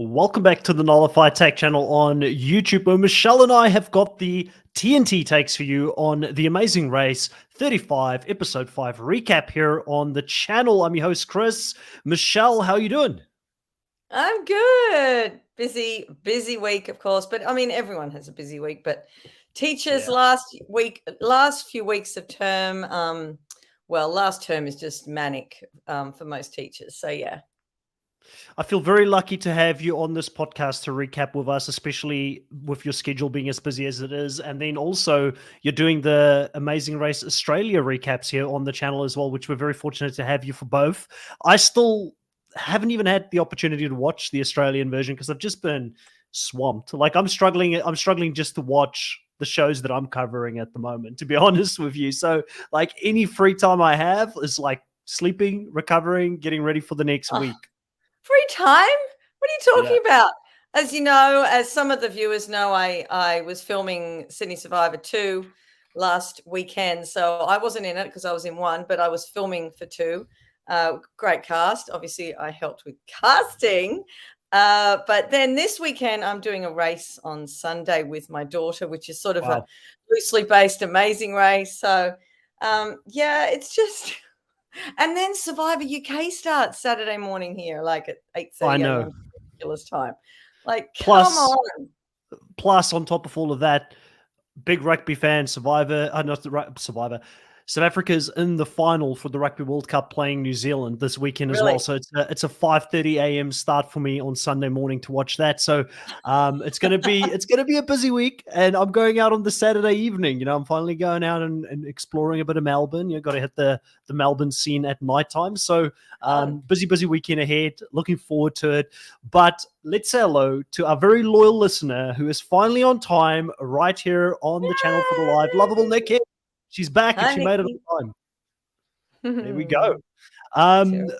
Welcome back to the Nullify Tech channel on YouTube, where Michelle and I have got the TNT takes for you on The Amazing Race 35, Episode 5 recap here on the channel. I'm your host, Chris. Michelle, how are you doing? I'm good. Busy week, of course, but I mean, everyone has a busy week, but teachers Yeah. last few weeks of term, last term is just manic for most teachers. So yeah. I feel very lucky to have you on this podcast to recap with us, especially with your schedule being as busy as it is. And then also, you're doing the Amazing Race Australia recaps here on the channel as well, which we're very fortunate to have you for both. I still haven't even had the opportunity to watch the Australian version because I've just been swamped. Like I'm struggling just to watch the shows that I'm covering at the moment, to be honest with you. So like any free time I have is like sleeping, recovering, getting ready for the next Oh, week. free time? What are you Yeah. talking about? As you know, as some of the viewers know, I was filming Sydney Survivor 2 last weekend. So I wasn't in it because I was in one, but I was filming for 2. Great cast. Obviously, I helped with casting. But then this weekend, I'm doing a race on Sunday with my daughter, which is sort of a Wow. loosely based amazing race. So, yeah, it's just. And then Survivor UK starts Saturday morning here, like at I 8:30 know. a.m. ridiculous time. Like, come Plus, on. plus on top of all of that, big rugby fan, Survivor, not the Survivor. South Africa's in the final for the Rugby World Cup playing New Zealand this weekend as well. Really? So it's a 5:30 a.m. start for me on Sunday morning to watch that. So it's gonna be a busy week, and I'm going out on the Saturday evening. You know, I'm finally going out and exploring a bit of Melbourne. You've got to hit the Melbourne scene at nighttime. So Fun. busy weekend ahead. Looking forward to it. But let's say hello to our very loyal listener who is finally on time right here on the channel for the live. Lovable Nikki. She's back and Hi, she made it Nikki. on time. There we go.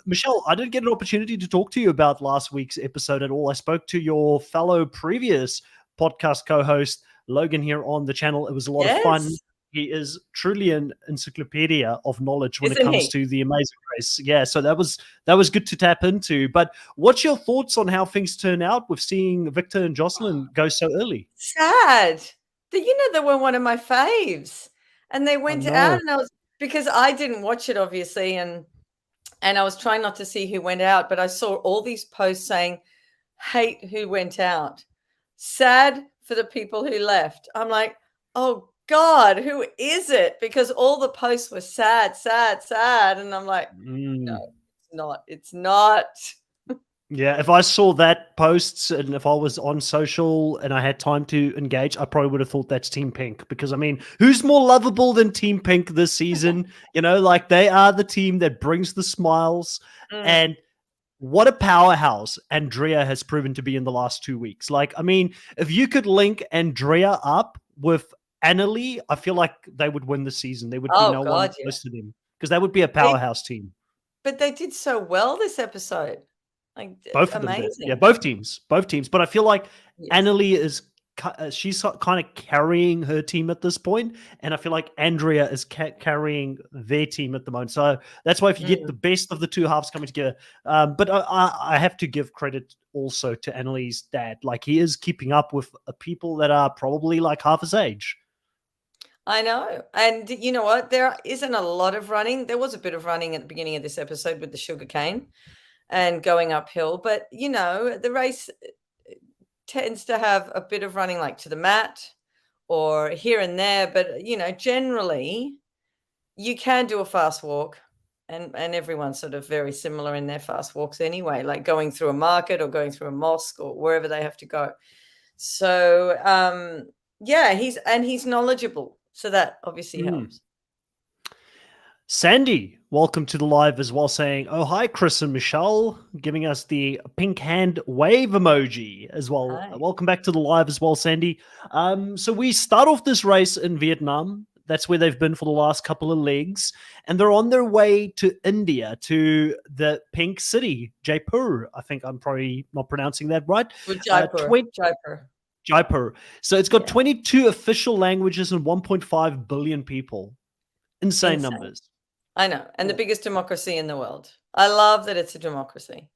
Michelle, I didn't get an opportunity to talk to you about last week's episode at all. I spoke to your fellow previous podcast co-host, Logan, here on the channel. It was a lot of fun. Yes, He is truly an encyclopedia of knowledge when it isn't comes he? to the Amazing Race. Yeah, so that was good to tap into. But what's your thoughts on how things turn out with seeing Victor and Jocelyn go so early? Sad. They were one of my faves, and they I went out, know. and I was because I didn't watch it obviously, and I was trying not to see who went out, but I saw all these posts saying, "Hate who went out, sad for the people who left." I'm like, "Oh God, who is it?" Because all the posts were sad, sad, sad, and I'm like, "No, Mm. it's not. It's not." Yeah, if I saw that posts and if I was on social and I had time to engage, I probably would have thought that's Team Pink because I mean, who's more lovable than Team Pink this season? You know, like they are the team that brings the smiles Mm. and what a powerhouse Andrea has proven to be in the last 2 weeks. Like, I mean, if you could link Andrea up with Annalie, I feel like they would win the season. There would be Oh no one God, yeah. close to them because they would be a They powerhouse team. but they did so well this episode. Like, Both of them did. Yeah, amazing. both teams. Both teams. But I feel like Yes. Annalie is she's kind of carrying her team at this point, and I feel like Andrea is carrying their team at the moment. So that's why if you get Mm. the best of the two halves coming together, but I have to give credit also to Annalie's dad. Like he is keeping up with people that are probably like half his age. I know. And you know what? There isn't a lot of running. There was a bit of running at the beginning of this episode with the sugarcane and going uphill, but the race tends to have a bit of running like to the mat or here and there, but generally you can do a fast walk, and everyone's sort of very similar in their fast walks anyway, like going through a market or going through a mosque or wherever they have to go. So, yeah, he's knowledgeable, so that obviously Mm. helps. Sandy, welcome to the live as well, saying, "Oh, hi, Chris and Michelle," giving us the pink hand wave emoji as well. Hi. Welcome back to the live as well, Sandy. So we start off this race in Vietnam. That's where they've been for the last couple of legs, and they're on their way to India, to the pink city, Jaipur. I think I'm probably not pronouncing that right. With Jaipur, 20 Jaipur. Jaipur. So it's got Yeah, 22 official languages and 1.5 billion people. Insane insane. numbers. I know, and the biggest democracy in the world. I love that it's a democracy.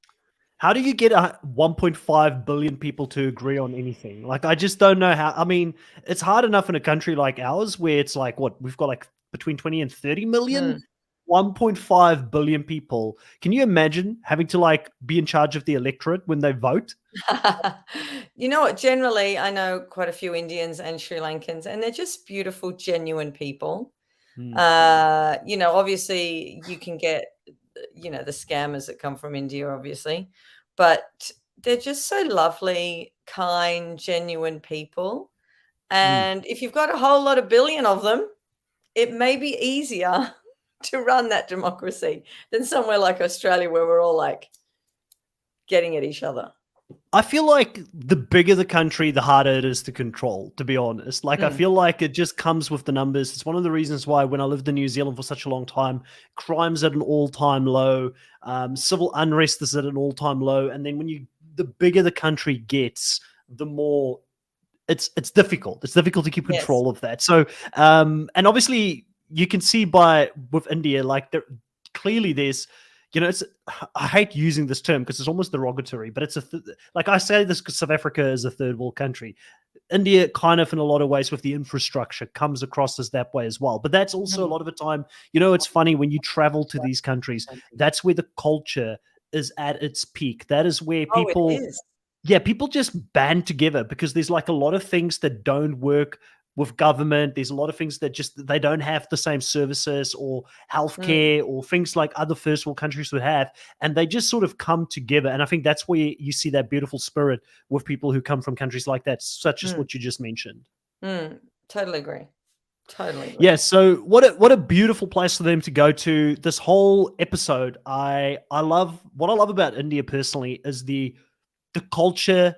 How do you get 1.5 billion people to agree on anything? Like, I just don't know how. I mean, it's hard enough in a country like ours where it's like, what, we've got like between 20 and 30 million, Mm. 1.5 billion people. Can you imagine having to like be in charge of the electorate when they vote? You know what? Generally, I know quite a few Indians and Sri Lankans, and they're just beautiful, genuine people. Hmm. Obviously, you can get, the scammers that come from India, obviously, but they're just so lovely, kind, genuine people. Hmm. And if you've got a whole lot of billion of them, it may be easier to run that democracy than somewhere like Australia where we're all like getting at each other. I feel like the bigger the country, the harder it is to control, to be honest. Like, I Mm, feel like it just comes with the numbers. It's one of the reasons why when I lived in New Zealand for such a long time, crime's at an all-time low, civil unrest is at an all-time low. And then the bigger the country gets, the more it's difficult. It's difficult to keep yes. control of that. So, and obviously you can see with India, like clearly there's, it's, I hate using this term because it's almost derogatory, but it's like I say this because South Africa is a third world country. India kind of in a lot of ways with the infrastructure comes across as that way as well. But that's also a Mhm. lot of the time, it's funny when you travel to these countries, that's where the culture is at its peak. That is where Oh, it people, is. yeah, people just band together because there's like a lot of things that don't work with government. There's a lot of things that just they don't have the same services or Mm, healthcare or things like other first world countries would have, and they just sort of come together. And I think that's where you see that beautiful spirit with people who come from countries like that, such as mm, what you just mentioned. mm. Totally agree. Totally Yeah, agree. so what a beautiful place for them to go to. This whole episode, I love what I love about India personally is the culture,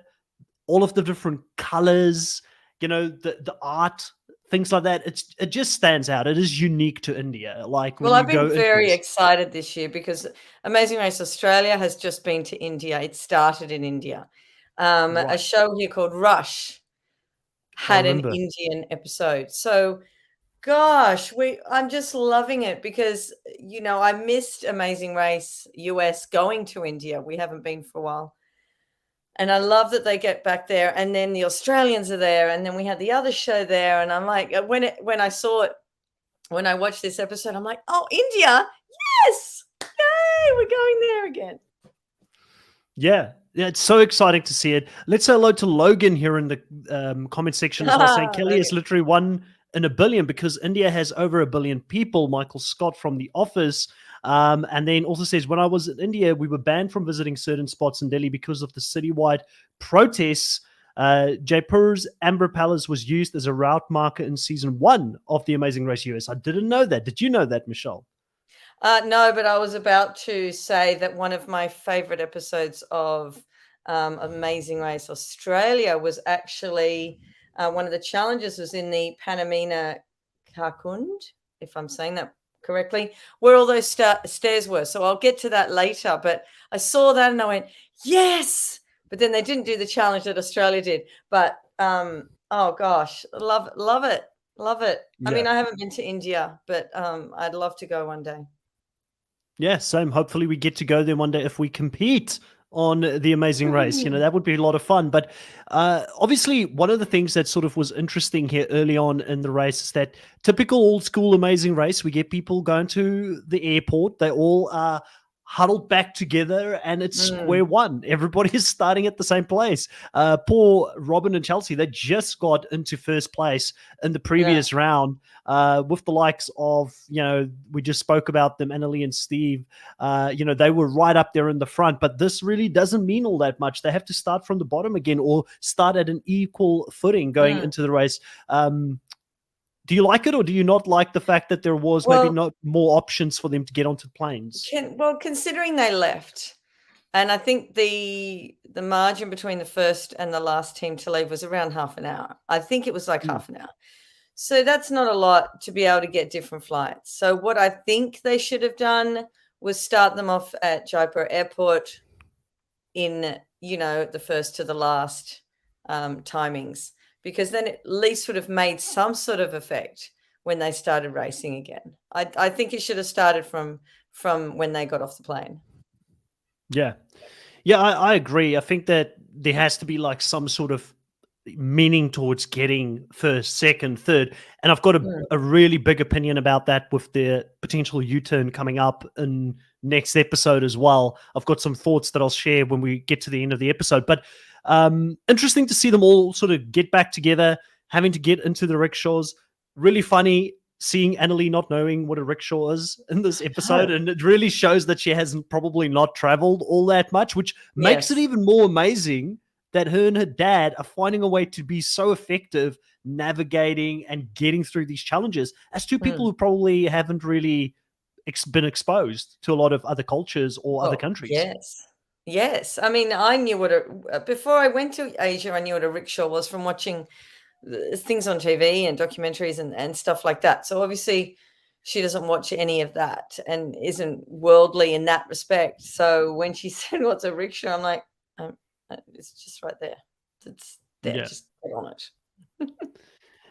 all of the different colors, the art, things like that. It just stands out. It is unique to India. Like Well, when you I've go been into very this. excited this year because Amazing Race Australia has just been to India. It started in India. A Right. show here called Rush I had an remember. Indian episode. So, gosh, I'm just loving it because, I missed Amazing Race US going to India. We haven't been for a while. And I love that they get back there, and then the Australians are there, and then we had the other show there, and I'm like, when I saw it, when I watched this episode, I'm like, "Oh, India, yes, yay, we're going there again." Yeah. Yeah, it's so exciting to see it. Let's say hello to Logan here in the comment section as well, saying Kelly is Logan. literally 1 in 1 billion because India has over 1 billion people. Michael Scott from The Office. And then also says, when I was in India, we were banned from visiting certain spots in Delhi because of the citywide protests. Jaipur's Amber Palace was used as a route marker in season 1 of The Amazing Race US. I didn't know that. Did you know that, Michelle? No, but I was about to say that one of my favorite episodes of Amazing Race Australia was actually one of the challenges was in the Panamina Kakund, if I'm saying that correctly, where all those stairs were. So I'll get to that later. But I saw that and I went, yes. But then they didn't do the challenge that Australia did. But oh gosh, love it. Love it. I Yeah. mean, I haven't been to India, but I'd love to go one day. Yeah, same. Hopefully, we get to go there one day if we compete on the Amazing Race. That would be a lot of fun. But obviously, one of the things that sort of was interesting here early on in the race is that typical old school Amazing Race, we get people going to the airport. They all are huddled back together and it's Mm, square one. Everybody is starting at the same place. Poor Robin and Chelsea, they just got into first place in the yeah. previous round with the likes of, we just spoke about them, Annalie and Steve. They were right up there in the front, but this really doesn't mean all that much. They have to start from the bottom again or start at an equal footing going Mm. into the race. Do you like it or do you not like the fact that there was maybe Well, not more options for them to get onto planes? considering they left, and I think the margin between the first and the last team to leave was around half an hour. I think it was like Mm, half an hour. So that's not a lot to be able to get different flights. So what I think they should have done was start them off at Jaipur Airport in, the first to the last timings, because then at least would have made some sort of effect when they started racing again. I think it should have started from when they got off the plane. yeah. Yeah, I agree. I think that there has to be like some sort of meaning towards getting first, second, third. And I've got Mm, a really big opinion about that with the potential U-turn coming up in next episode as well. I've got some thoughts that I'll share when we get to the end of the episode. But interesting to see them all sort of get back together, having to get into the rickshaws. Really funny seeing Annalie not knowing what a rickshaw is in this episode. no. And it really shows that she hasn't probably not traveled all that much, which makes it Yes. even more amazing that her and her dad are finding a way to be so effective navigating and getting through these challenges as two people Mm. who probably haven't really been exposed to a lot of other cultures or other Well, countries. yes. Yes. I mean, I knew what before I went to Asia, I knew what a rickshaw was from watching things on TV and documentaries and stuff like that. So obviously, she doesn't watch any of that and isn't worldly in that respect. So when she said, "What's a rickshaw?" I'm like, it's just right there. It's there. Yeah. Just get on it.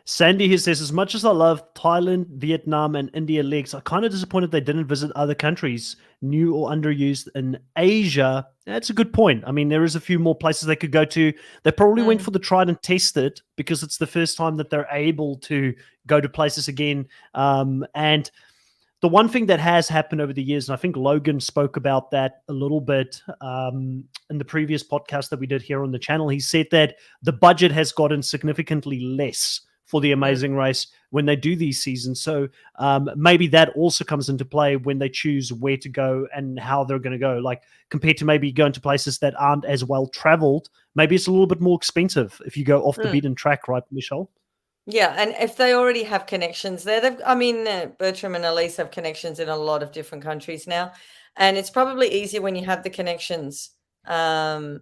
Sandy here says, as much as I love Thailand, Vietnam, and India legs, I'm kind of disappointed they didn't visit other countries, new or underused in Asia. That's a good point. I mean, there is a few more places they could go to. They probably went Mm, for the tried and tested because it's the first time that they're able to go to places again. And the one thing that has happened over the years, and I think Logan spoke about that a little bit in the previous podcast that we did here on the channel, he said that the budget has gotten significantly less for the mm, Amazing Race when they do these seasons. So maybe that also comes into play when they choose where to go and how they're going to go. Like compared to maybe going to places that aren't as well traveled, maybe it's a little bit more expensive if you go off the mm. beaten track, right, Michelle? Yeah, and if they already have connections there, I mean, Bertram and Elise have connections in a lot of different countries now, and it's probably easier when you have the connections. Um,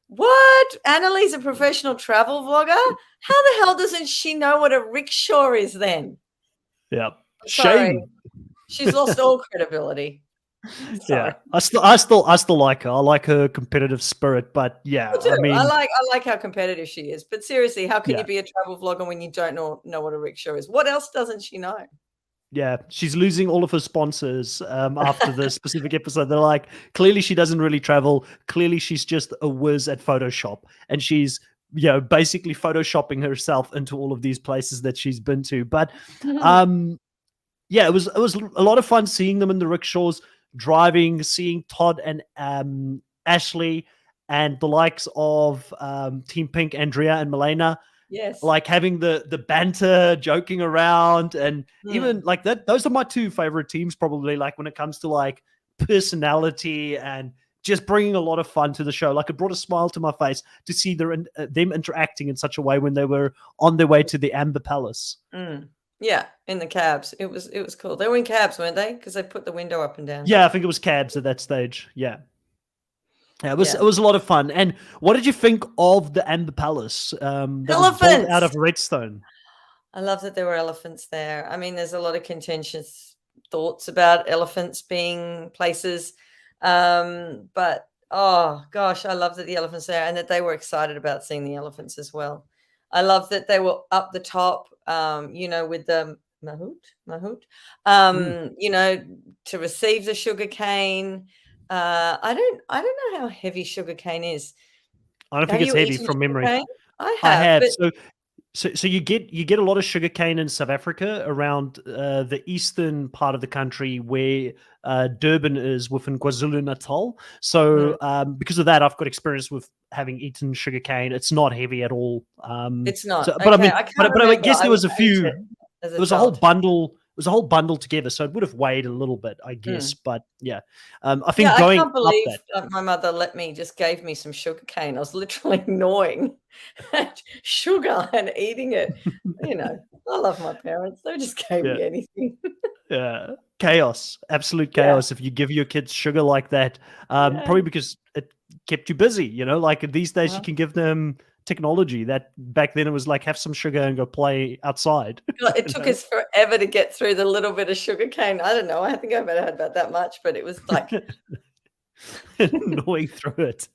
what? Annalise, a professional travel vlogger? How the hell doesn't she know what a rickshaw is then? Yeah. Sorry, Shame. she's lost all credibility. Yeah, Sorry. I still like her. I like her competitive spirit, but yeah, Me too. I mean, I like how competitive she is. But seriously, how can yeah, you be a travel vlogger when you don't know what a rickshaw is? What else doesn't she know? yeah, she's losing all of her sponsors after this specific episode. They're like, clearly she doesn't really travel. Clearly she's just a whiz at Photoshop, and she's basically photoshopping herself into all of these places that she's been to. But um, yeah, it was a lot of fun seeing them in the rickshaws, driving, seeing Todd and Ashley and the likes of Team Pink, Andrea and Milena, Yes. like having the banter, joking around, and Mm. even like that. Those are my two favorite teams, probably. Like when it comes to like personality and just bringing a lot of fun to the show. Like it brought a smile to my face to see them interacting in such a way when they were on their way to the Amber Palace. Mm. Yeah, in the cabs. It was cool. They were in cabs, weren't they? Because they put the window up and down. Yeah, I think it was cabs at that stage. Yeah. Yeah, Yeah. it was a lot of fun. And what did you think of the Amber Palace that was built out Elephants! of redstone? I love that there were elephants there. I mean, there's a lot of contentious thoughts about elephants being places. But oh gosh, I love that the elephants there and that they were excited about seeing the elephants as well. I love that they were up the top, with the Mahout, Mm. to receive the sugar cane. I don't know how heavy sugar cane is. I don't think Have it's you heavy eaten from sugar memory. cane? I I have, have. but So you get a lot of sugarcane in South Africa around the eastern part of the country where Durban is within KwaZulu Natal. mm, So because of that, I've got experience with having eaten sugarcane. It's not heavy at all. it's So, not. but I Okay, mean, I can't but I remember. guess there was a Ate few. it as It a was a whole child. bundle. It was a whole bundle together, so it would have weighed a little bit, I guess. Mm. But yeah, I Yeah, think I going can't up believe that. my mother just gave me some sugar cane. I was literally gnawing at sugar and eating it. I love my parents. They just gave Yeah. me anything. Yeah, chaos, absolute Yeah, chaos. If you give your kids sugar like that, yeah. probably because it kept you busy. Like these days, you Uh-huh. can give them technology. That back then it was like have some sugar and go play outside. God, it you took know? us forever to get through the little bit of sugar cane. I don't know. I think I've had about that much, but it was like, Gnawing through it.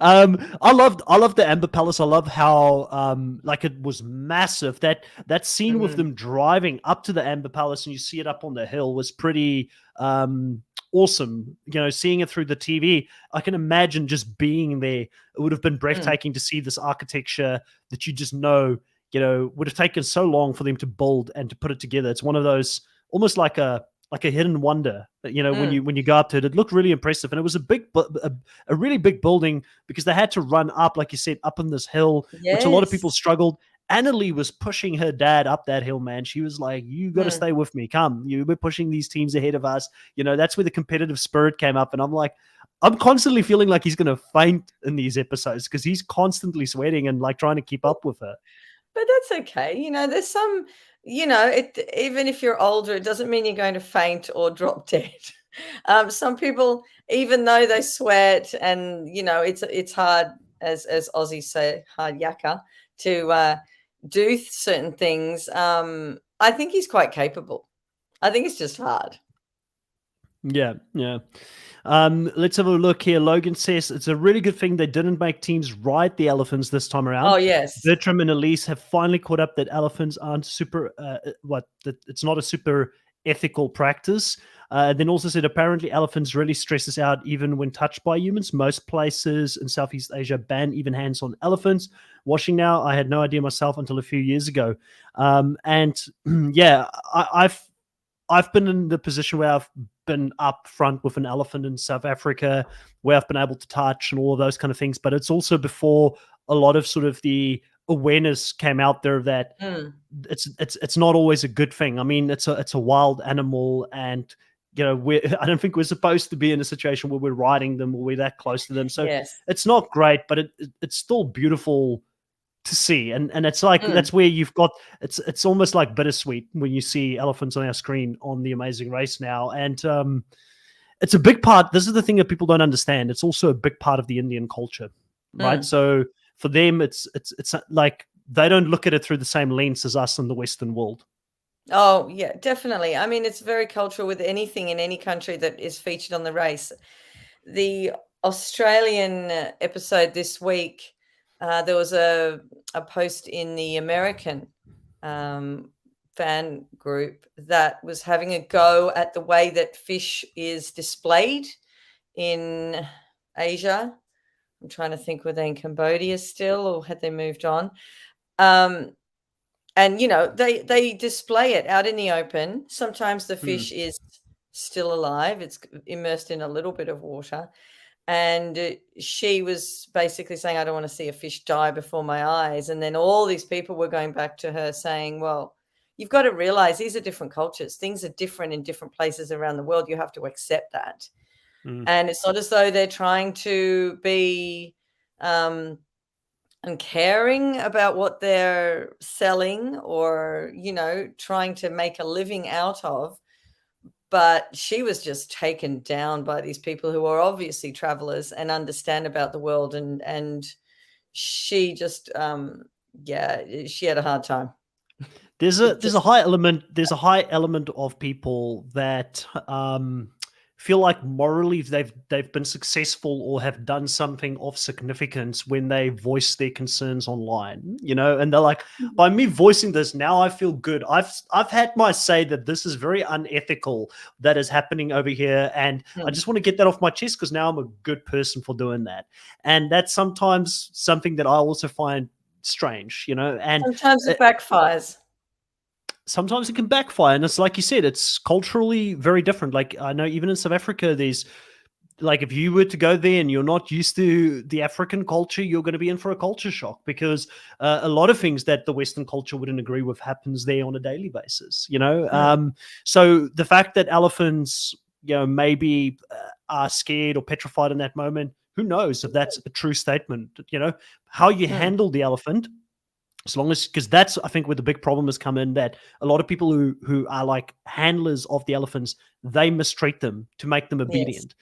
I loved the Amber Palace. I love how like it was massive. That scene with mhm, them driving up to the Amber Palace and you see it up on the hill was pretty awesome. Seeing it through the TV, I can imagine just being there. It would have been breathtaking to see this architecture that you just would have taken so long for them to build and to put it together. It's one of those almost like a hidden wonder. When you go up to it, it looked really impressive, and it was a really big building because they had to run up, like you said, up on this hill, which a lot of people struggled. Annalie was pushing her dad up that hill, man. She was like, "You got to stay with me. Come, we're pushing these teams ahead of us." That's where the competitive spirit came up, and I'm like, I'm constantly feeling like he's going to faint in these episodes because he's constantly sweating and like trying to keep up with her. But that's okay. There's some, even if you're older, it doesn't mean you're going to faint or drop dead. Some people, even though they sweat and, it's hard, as Aussies say, hard yakka, to do certain things. I think he's quite capable. I think it's just hard. Yeah. Let's have a look here. Logan says it's a really good thing they didn't make teams ride the elephants this time around. Oh, yes. Bertram and Elise have finally caught up that elephants aren't it's not a super ethical practice. Then also said apparently elephants really stresses out even when touched by humans. Most places in Southeast Asia ban even hands on elephants. Washing now, I had no idea myself until a few years ago. And yeah, I've been in the position where I've been up front with an elephant in South Africa, where I've been able to touch and all of those kind of things. But it's also before a lot of sort of the awareness came out there that it's not always a good thing. I mean, it's a wild animal, and I don't think we're supposed to be in a situation where we're riding them or we're that close to them. So it's not great, but it's still beautiful to see, and it's like that's where you've got it's almost like bittersweet when you see elephants on our screen on The Amazing Race now, and it's a big part. This is the thing that people don't understand. It's also a big part of the Indian culture, right? So for them, it's like they don't look at it through the same lens as us in the Western world. Oh yeah, definitely. I mean, it's very cultural with anything in any country that is featured on the race. The Australian episode this week. There was a post in the American fan group that was having a go at the way that fish is displayed in Asia. I'm trying to think, were they in Cambodia still or had they moved on? And, they display it out in the open. Sometimes the fish is still alive. It's immersed in a little bit of water. And she was basically saying, I don't want to see a fish die before my eyes. And then all these people were going back to her saying, well, you've got to realize these are different cultures. Things are different in different places around the world. You have to accept that. And it's not as though they're trying to be uncaring about what they're selling or, trying to make a living out of. But she was just taken down by these people who are obviously travelers and understand about the world. And she just, she had a hard time. There's a high element of people that feel like morally they've been successful or have done something of significance when they voice their concerns online, and they're like, by me voicing this now, I feel good. I've had my say that this is very unethical that is happening over here, and I just want to get that off my chest because now I'm a good person for doing that. And that's sometimes something that I also find strange, and sometimes it backfires. Sometimes it can backfire, and it's like you said, it's culturally very different. Like I know even in South Africa, there's like if you were to go there and you're not used to the African culture, you're going to be in for a culture shock because a lot of things that the Western culture wouldn't agree with happens there on a daily basis. So the fact that elephants, maybe are scared or petrified in that moment, who knows if that's a true statement? How you handle the elephant. As long as, because that's, I think, where the big problem has come in, that a lot of people who are like handlers of the elephants, they mistreat them to make them obedient.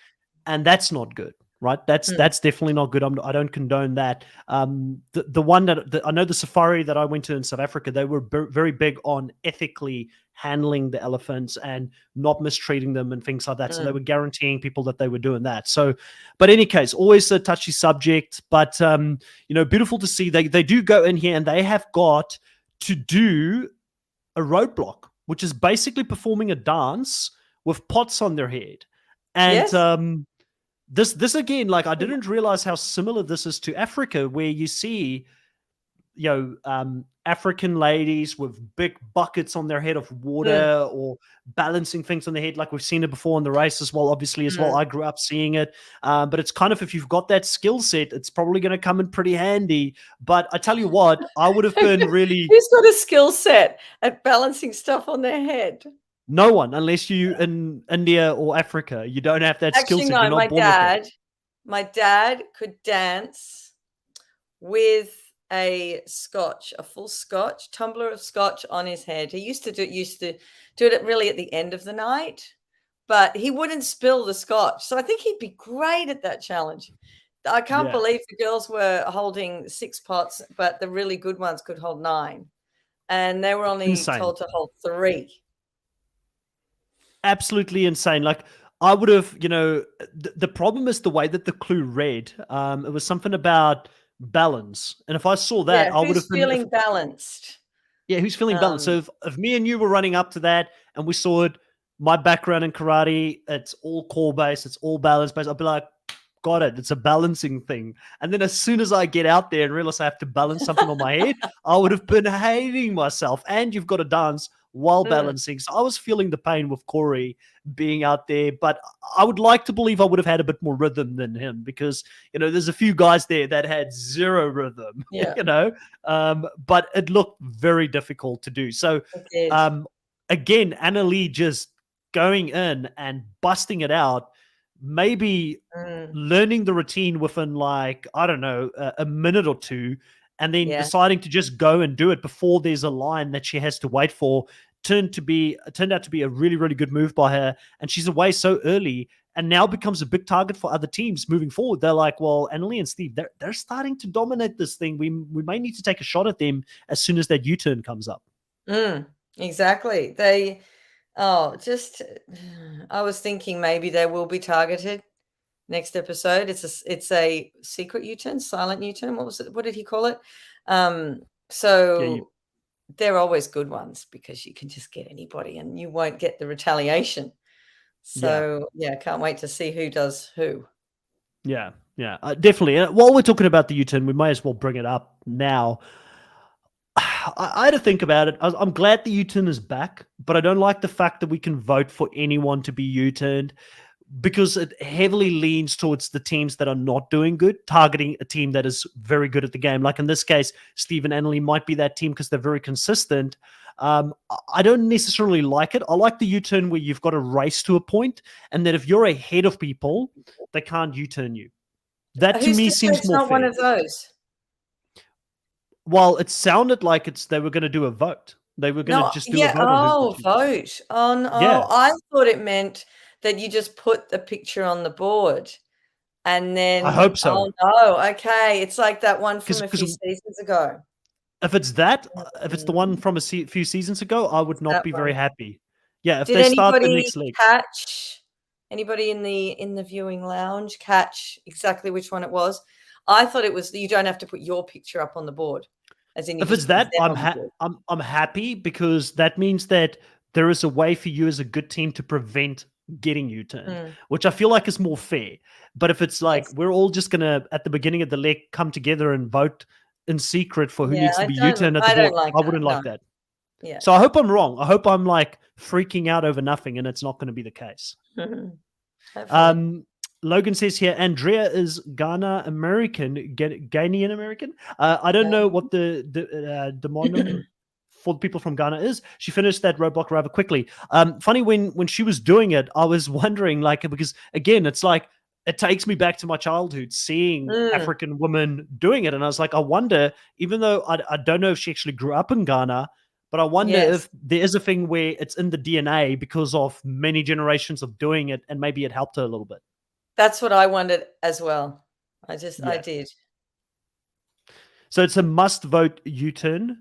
And that's not good, right? That's definitely not good. I don't condone that. The one that I know, the safari that I went to in South Africa, they were very big on ethically handling the elephants and not mistreating them and things like that. So they were guaranteeing people that they were doing that. So, but in any case, always a touchy subject, but, beautiful to see they do go in here and they have got to do a roadblock, which is basically performing a dance with pots on their head. And Yes. this again, like I didn't realize how similar this is to Africa, where you see, African ladies with big buckets on their head of Mm, water or balancing things on their head, like we've seen it before in the race as well. Obviously, as well, mm. I grew up seeing it. But it's kind of, if you've got that skill set, it's probably going to come in pretty handy. But I tell you what, I would have been really Who's got a skill set at balancing stuff on their head? no one, unless you in India or Africa. You don't have that skill Actually, set. You're no, not born with it. my dad could dance with a scotch, a full scotch, tumbler of scotch on his head. He used to do it really at the end of the night, but he wouldn't spill the scotch. So I think he'd be great at that challenge. I can't Yeah, believe the girls were holding 6 pots, but the really good ones could hold 9, and they were only insane. told to hold 3. Absolutely insane. Like I would have, the problem is the way that the clue read. It was something about balance, and if I saw that, Yeah, I would who's have been, feeling balanced? yeah, who's feeling balanced. So Um, if me and you were running up to that, and we saw it, my background in karate, it's all core based, it's all balance based. I'd be like, got it. It's a balancing thing. And then as soon as I get out there and realize I have to balance something on my head, I would have been hating myself. And you've got to dance while mm, balancing. So I was feeling the pain with Corey being out there, but I would like to believe I would have had a bit more rhythm than him because, there's a few guys there that had zero rhythm, yeah, but it looked very difficult to do. So, it did. um, again, Anna Lee just going in and busting it out, maybe Mm, learning the routine within, like, I don't know, a minute or two, and then yeah. deciding to just go and do it before there's a line that she has to wait for, turned out to be a really, really good move by her. And she's away so early and now becomes a big target for other teams moving forward. They're like, well, Annalie and Steve, they're starting to dominate this thing. We may need to take a shot at them as soon as that U-turn comes up. Mm, exactly. Just I was thinking maybe they will be targeted next episode. It's a secret U-turn, silent U-turn. What was it? What did he call it? Um, Yeah, you, so they're always good ones because you can just get anybody and you won't get the retaliation. yeah. So yeah, can't wait to see who does who. Yeah, yeah, definitely. And while we're talking about the U-turn, we might as well bring it up now. I had to think about it. I'm glad the U-turn is back, but I don't like the fact that we can vote for anyone to be U-turned because it heavily leans towards the teams that are not doing good, targeting a team that is very good at the game. Like in this case, Steve and Annalie might be that team because they're very consistent. I don't necessarily like it. I like the U-turn where you've got a race to a point, and that if you're ahead of people, they can't U-turn you. That to Who's me to say seems it's more not one fair. of those? Well, it sounded like they were going to do a vote. They were going to No, just do a yeah. vote on who's the Oh, two. vote. Oh, no. Yeah, I thought it meant that you just put the picture on the board and I then, hope so. oh, no. Okay. It's like that one from a Because few seasons ago. if it's that, if it's the one Mm, from a few seasons ago, I would it's not that be very one. happy. Yeah, if Did they start the anybody next leg. catch anybody in the viewing lounge catch exactly which one it was? I thought it was you don't have to put your picture up on the board, as in you If it's just put them that, I'm on the board. I'm happy because that means that there is a way for you as a good team to prevent getting U-turned, Mm, which I feel like is more fair. But if it's like yes. we're all just gonna at the beginning of the leg come together and vote in secret for who Yeah, needs to be U-turned at the I don't board, like I that. wouldn't No. like that. Yeah. So I hope I'm wrong. I hope I'm like freaking out over nothing, and it's not going to be the case. Hopefully. Um, Logan says here, Andrea is Ghana American, Ghanaian American. I don't know what the demonym for the people from Ghana is. She finished that roadblock rather quickly. Funny when she was doing it, I was wondering like because again, it's like it takes me back to my childhood seeing Mm, African women doing it, and I was like, I wonder, even though I don't know if she actually grew up in Ghana. But I wonder yes. if there is a thing where it's in the DNA because of many generations of doing it, and maybe it helped her a little bit. That's what I wondered as well. I Yeah. did. So it's a must vote U-turn.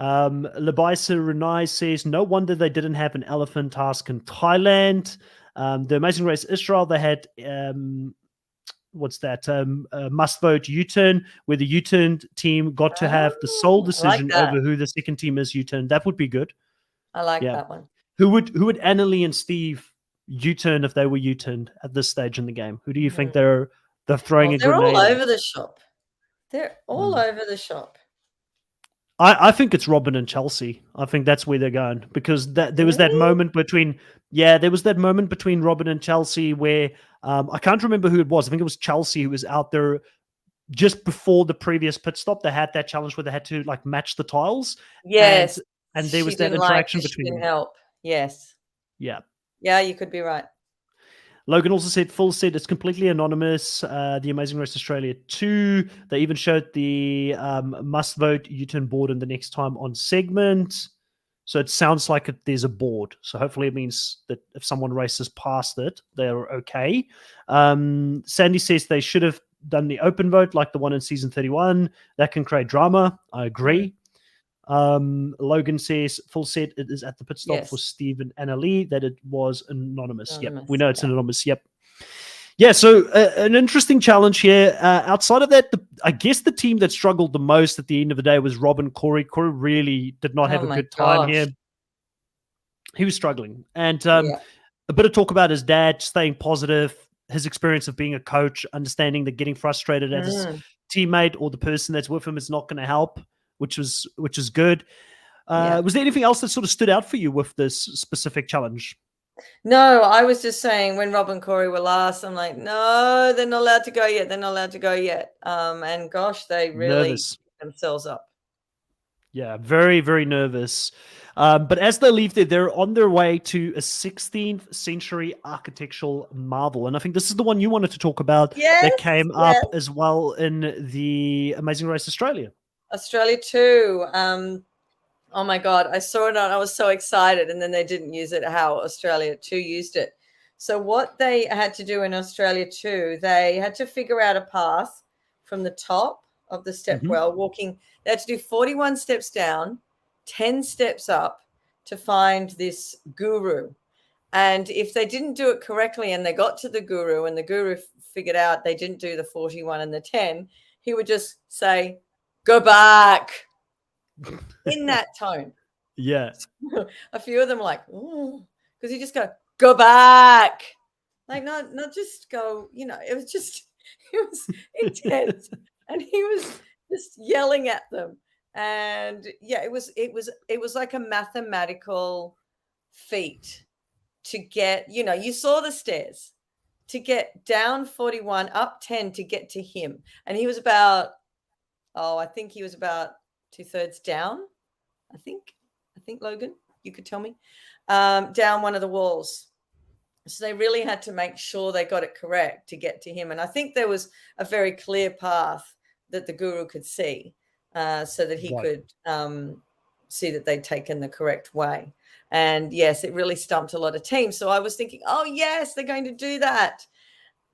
Labaisa Renai says, no wonder they didn't have an elephant task in Thailand. The Amazing Race Israel, they had what's that? Must vote U-turn, where the U-turn team got to have the sole Oh, I like decision that. over who the second team is U-turn. That would be good. I like Yeah. that one. Who would Annalie and Steve U-turn if they were U-turned at this stage in the game? Who do you think they're throwing a They're all grenade over at? the shop. They're all over the shop. I think it's Robin and Chelsea. I think that's where they're going because there was that Really? moment between Robin and Chelsea where I can't remember who it was. I think it was Chelsea who was out there just before the previous pit stop. They had that challenge where they had to like match the tiles, Yes. and there was She that didn't like interaction that she between didn't them. help. Yes. Yeah. Yeah, you could be right. Logan also said, Full said it's completely anonymous. The Amazing Race Australia 2. They even showed the must vote U-turn board in the next time on segment. So it sounds like there's a board. So hopefully it means that if someone races past it, they're okay. Sandy says they should have done the open vote like the one in season 31. That can create drama. I agree. Logan says, Full said it is at the pit stop for Yes. Steve and Anna Lee, that it was anonymous. Yep, Anonymous, we know it's yeah. anonymous. Yep. Yeah, so an interesting challenge here. Outside of that, I guess the team that struggled the most at the end of the day was Rob and Corey. Corey really did not have Oh a my good time gosh. here. He was struggling. And Yeah. a bit of talk about his dad staying positive, his experience of being a coach, understanding that getting frustrated at his teammate or the person that's with him is not going to help, which is good. Yeah. Was there anything else that sort of stood out for you with this specific challenge? No, I was just saying when Rob and Corey were last, I'm like, no, they're not allowed to go yet. They're not allowed to go yet. And gosh, they really Nervous. picked themselves up. Yeah, very, very nervous. But as they leave there, they're on their way to a 16th century architectural marvel. And I think this is the one you wanted to talk about that came up as well in the Amazing Race Australia. Australia 2. Oh my God, I saw it and I was so excited. And then they didn't use it how Australia 2 used it. So what they had to do in Australia 2, they had to figure out a path from the top of the step well, walking. They had to do 41 steps down, 10 steps up to find this guru. And if they didn't do it correctly and they got to the guru and the guru figured out they didn't do the 41 and the 10, he would just say, go back. In that tone. Yeah. A few of them were like, because you just go back. Like, not just go, it was intense. And he was just yelling at them. And yeah, it was like a mathematical feat to get, you saw the stairs to get down 41, up 10 to get to him. And he was about, I think he was about 2/3 down. I think Logan, you could tell me, down one of the walls. So they really had to make sure they got it correct to get to him. And I think there was a very clear path that the guru could see so that he could see that they'd taken the correct way. And yes, it really stumped a lot of teams. So I was thinking, oh yes, they're going to do that.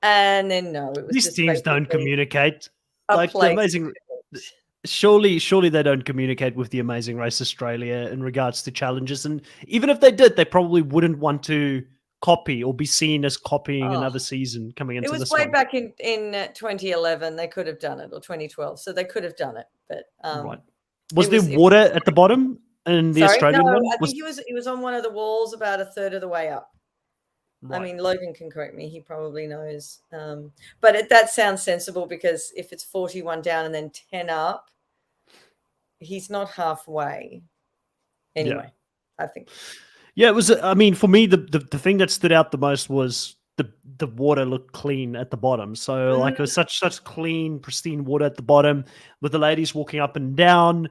And then no, it was these just teams don't communicate. Like the Amazing, surely they don't communicate with the Amazing Race Australia in regards to challenges. And even if they did, they probably wouldn't want to copy or be seen as copying another season coming into this one. It was way back in 2011. They could have done it, or 2012. So they could have done it. But right. Was there water at the bottom in the Australian one? I think it was on one of the walls about 1/3 of the way up. Right. I mean, Logan can correct me. He probably knows. But that sounds sensible because if it's 41 down and then 10 up, he's not halfway. Anyway, I think. Yeah, it was. I mean, for me, the thing that stood out the most was the water looked clean at the bottom. So like it was such clean, pristine water at the bottom with the ladies walking up and down.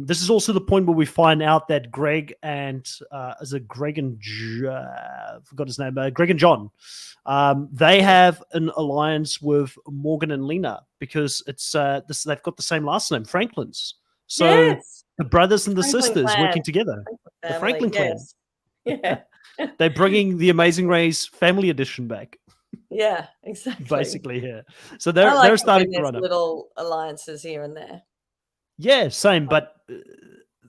This is also the point where we find out that Greg and is it Greg and I forgot his name, Greg and John. They have an alliance with Morgan and Lena because it's they've got the same last name, Franklin's. So the brothers and the sisters working together, the Franklin clan. Yeah. They're bringing the Amazing Race Family Edition back. Yeah, exactly. Basically, here. So they're starting to run up. Little alliances here and there. Yeah, same. But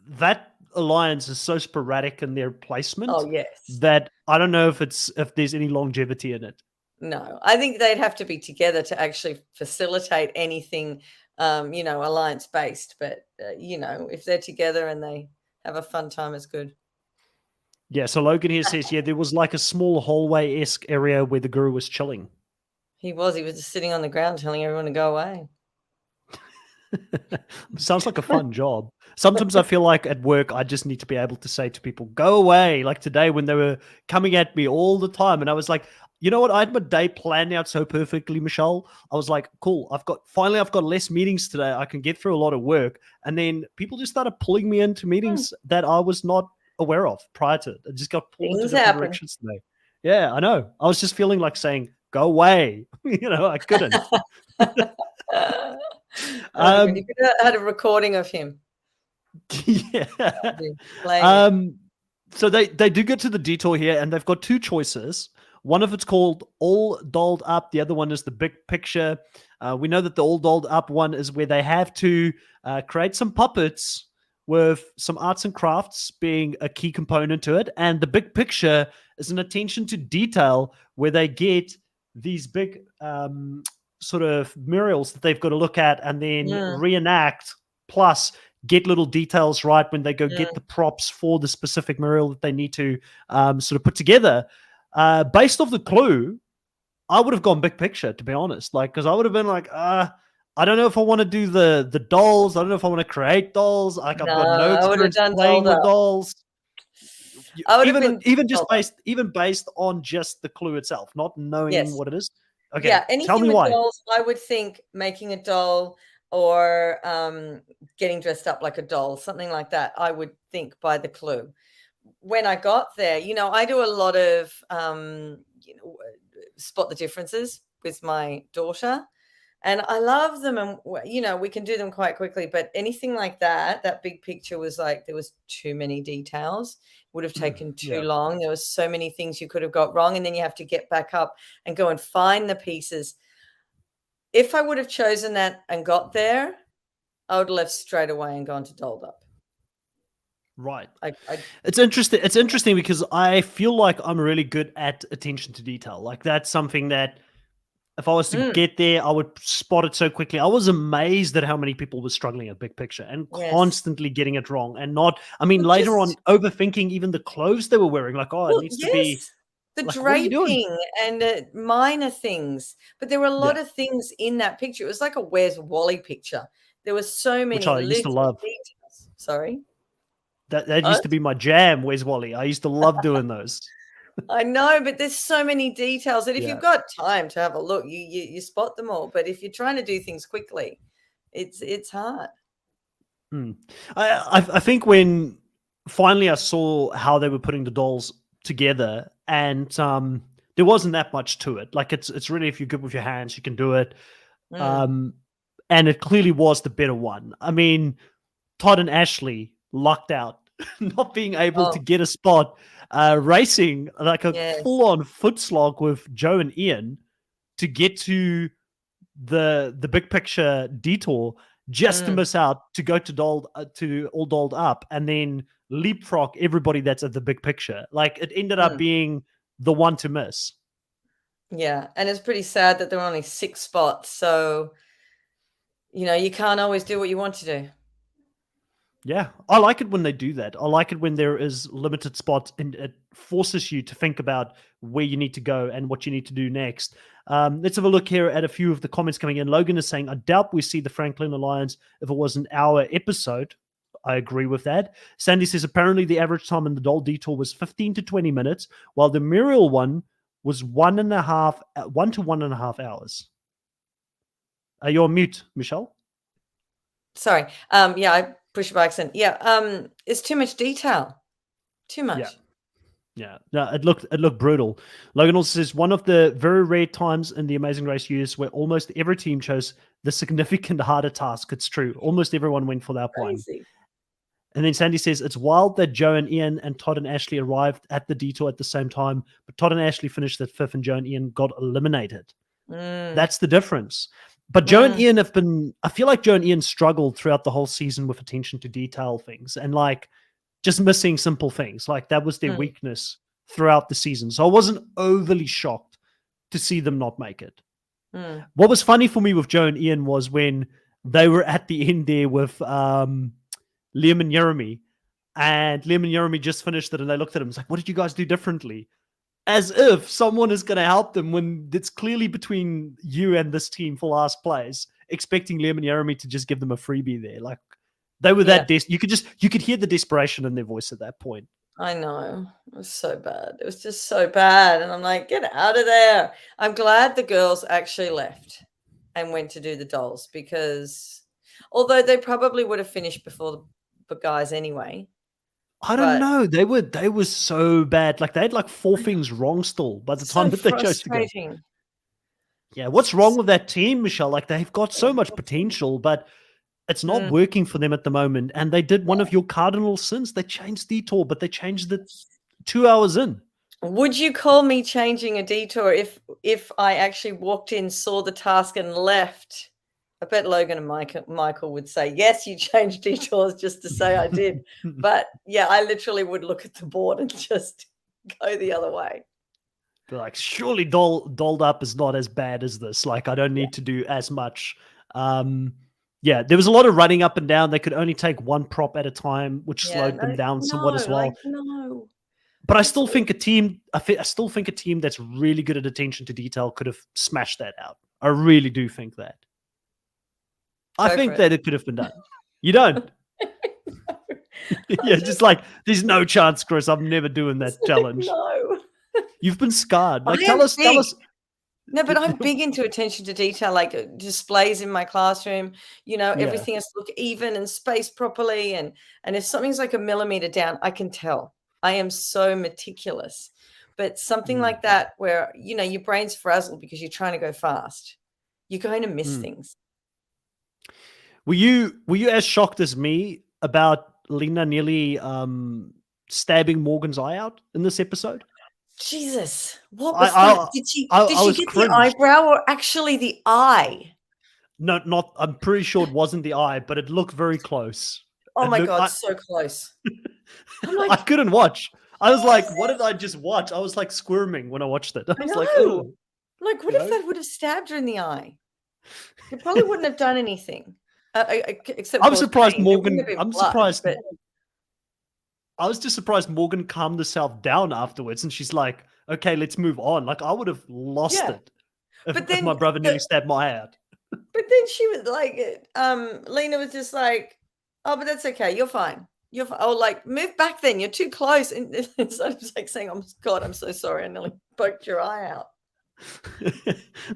that alliance is so sporadic in their placement. Oh yes. That I don't know if there's any longevity in it. No, I think they'd have to be together to actually facilitate anything, alliance based. But if they're together and they have a fun time, it's good. Yeah, so Logan here says, yeah, there was like a small hallway-esque area where the guru was chilling. He was just sitting on the ground telling everyone to go away. Sounds like a fun job. Sometimes I feel like at work, I just need to be able to say to people, go away. Like today when they were coming at me all the time. And I was like, you know what? I had my day planned out so perfectly, Michelle. I was like, cool. I've got less meetings today. I can get through a lot of work. And then people just started pulling me into meetings that I was not aware of prior to it. I just got pulled into different directions today. Yeah, I know. I was just feeling like saying, go away. I couldn't. You could have had a recording of him. Yeah. So they do get to the detour here, and they've got two choices. One of it's called All Dolled Up. The other one is the Big Picture. We know that the All Dolled Up one is where they have to create some puppets with some arts and crafts being a key component to it. And the Big Picture is an attention to detail where they get these big sort of murals that they've got to look at and then reenact, plus get little details right when they go get the props for the specific mural that they need to sort of put together. Based off the clue, I would have gone Big Picture, to be honest. Like, because I would have been like, I don't know if I want to do the dolls. I don't know if I want to create dolls. Like, I've got no experience playing with dolls. Even based on just the clue itself, not knowing what it is. Okay, yeah, anything tell me with why. dolls, I would think making a doll or getting dressed up like a doll, something like that. I would think by the clue. When I got there, I do a lot of spot the differences with my daughter, and I love them, and we can do them quite quickly. But anything like that Big Picture was like there was too many details. Would have taken too long. There was so many things you could have got wrong, and then you have to get back up and go and find the pieces. If I would have chosen that and got there, I would have left straight away and gone to Dolled Up. Right. It's interesting. It's interesting because I feel like I'm really good at attention to detail. Like that's something that if I was to get there, I would spot it so quickly. I was amazed at how many people were struggling at Big Picture and constantly getting it wrong and not, later on overthinking even the clothes they were wearing. Like, it needs to be the draping and minor things. But there were a lot of things in that picture. It was like a Where's Wally picture. There were so many which I used to love. details. Sorry? That used to be my jam, Where's Wally? I used to love doing those. I know, but there's so many details that if you've got time to have a look, you spot them all. But if you're trying to do things quickly, it's hard. I think when finally I saw how they were putting the dolls together, and there wasn't that much to it. Like it's really, if you're good with your hands, you can do it. And it clearly was the better one. I mean, Todd and Ashley lucked out, not being able to get a spot, racing like a full-on foot slog with Joe and Ian to get to the Big Picture detour, just to miss out to go to All Dolled Up and then leapfrog everybody that's at the Big Picture. Like it ended up being the one to miss. Yeah, and it's pretty sad that there were only 6 spots. So, you can't always do what you want to do. Yeah, I like it when they do that. I like it when there is limited spots and it forces you to think about where you need to go and what you need to do next. Let's have a look here at a few of the comments coming in. Logan is saying, I doubt we see the Franklin Alliance if it was an hour episode. I agree with that. Sandy says, apparently the average time in the doll detour was 15 to 20 minutes, while the Muriel one was 1 to 1.5 hours. Are you on mute, Michelle? Sorry. I push your accent. It's too much detail. Too much. Yeah. No, it looked brutal. Logan also says one of the very rare times in the Amazing Race years where almost every team chose the significant harder task. It's true. Almost everyone went for that one. And then Sandy says it's wild that Joe and Ian and Todd and Ashley arrived at the detour at the same time, but Todd and Ashley finished at 5th and Joe and Ian got eliminated. That's the difference. But Joe and Ian I feel like Joe and Ian struggled throughout the whole season with attention to detail things and like just missing simple things. Like that was their weakness throughout the season. So I wasn't overly shocked to see them not make it. What was funny for me with Joe and Ian was when they were at the end there with Liam and Jeremy. And Liam and Jeremy just finished it, and they looked at him. It's like, what did you guys do differently? As if someone is going to help them when it's clearly between you and this team for last place, expecting Liam and Jeremy to just give them a freebie there. Like, they were that you could hear the desperation in their voice at that point. I know. It was so bad. It was just so bad. And I'm like, get out of there. I'm glad the girls actually left and went to do the dolls, because although they probably would have finished before the guys anyway. I don't know. They were so bad. Like, they had like 4 things wrong still by the time that they chose to go. Yeah, what's wrong with that team, Michelle? Like, they've got so much potential, but it's not working for them at the moment. And they did one of your cardinal sins. They changed detour, but they changed it 2 hours in. Would you call me changing a detour if I actually walked in, saw the task, and left? I bet Logan and Michael would say, yes, you changed detours just to say I did. But yeah, I literally would look at the board and just go the other way. But like, surely dolled up is not as bad as this. Like, I don't need to do as much. Yeah, there was a lot of running up and down. They could only take 1 prop at a time, which slowed them down somewhat as well. No. But I still think a team that's really good at attention to detail could have smashed that out. I really do think that. I think that it could have been done. You don't? No. Yeah, just like, there's no chance, Chris. I'm never doing that challenge. No. You've been scarred. Like, tell us. No, but I'm big into attention to detail, like displays in my classroom. Everything has to look even and spaced properly. And if something's like a millimeter down, I can tell. I am so meticulous. But something like that where, your brain's frazzled because you're trying to go fast, you're going to miss things. Were you as shocked as me about Lena nearly stabbing Morgan's eye out in this episode? Jesus, what was that? Did she get cringed. The eyebrow or actually the eye? No, not. I'm pretty sure it wasn't the eye, but it looked very close. Oh my God, so close. I'm like, I couldn't watch. I was like, what did I just watch? I was like squirming when I watched it. I was like, oh. Like, what if that would have stabbed her in the eye? It probably wouldn't have done anything. Except I'm surprised Morgan. I'm surprised. But... I was just surprised Morgan calmed herself down afterwards, and she's like, "Okay, let's move on." Like, I would have lost it if my brother nearly stabbed my eye out. But then she was like, Lena was just like, "Oh, but that's okay. You're fine. You're fine." Oh, like, move back. Then you're too close. And so I was like saying, "Oh God, I'm so sorry. I nearly poked your eye out."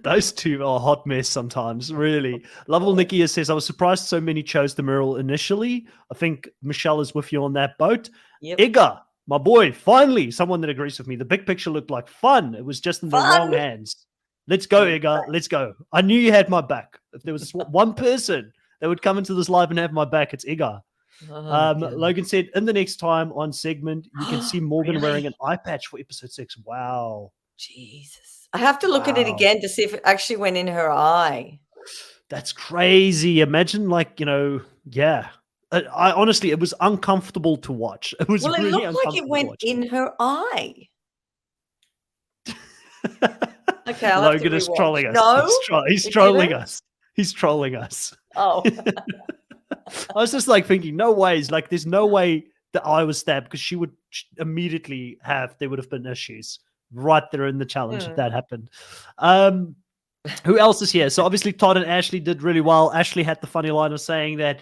Those two are a hot mess sometimes, really. Lovell Nikia says, I was surprised so many chose the mural initially. I think Michelle is with you on that boat. Yep. Igor, my boy, finally, someone that agrees with me. The big picture looked like fun. It was just in the wrong hands. Let's go, Igor. Let's go. I knew you had my back. If there was one person that would come into this live and have my back, it's Igor. Logan said, in the next time on segment, you can see Morgan wearing an eye patch for episode 6. Wow. Jesus. I have to look at it again to see if it actually went in her eye. That's crazy. Imagine, like, yeah. I honestly, it was uncomfortable to watch. It was really looked like it went in her eye. Okay, Logan is trolling us. No, he's trolling us. He's trolling us. Oh. I was just like thinking, no ways. Like, there's no way that I was stabbed, because she would immediately there would have been issues right there in the challenge if that happened. Who else is here? So obviously Todd and Ashley did really well. Ashley had the funny line of saying that,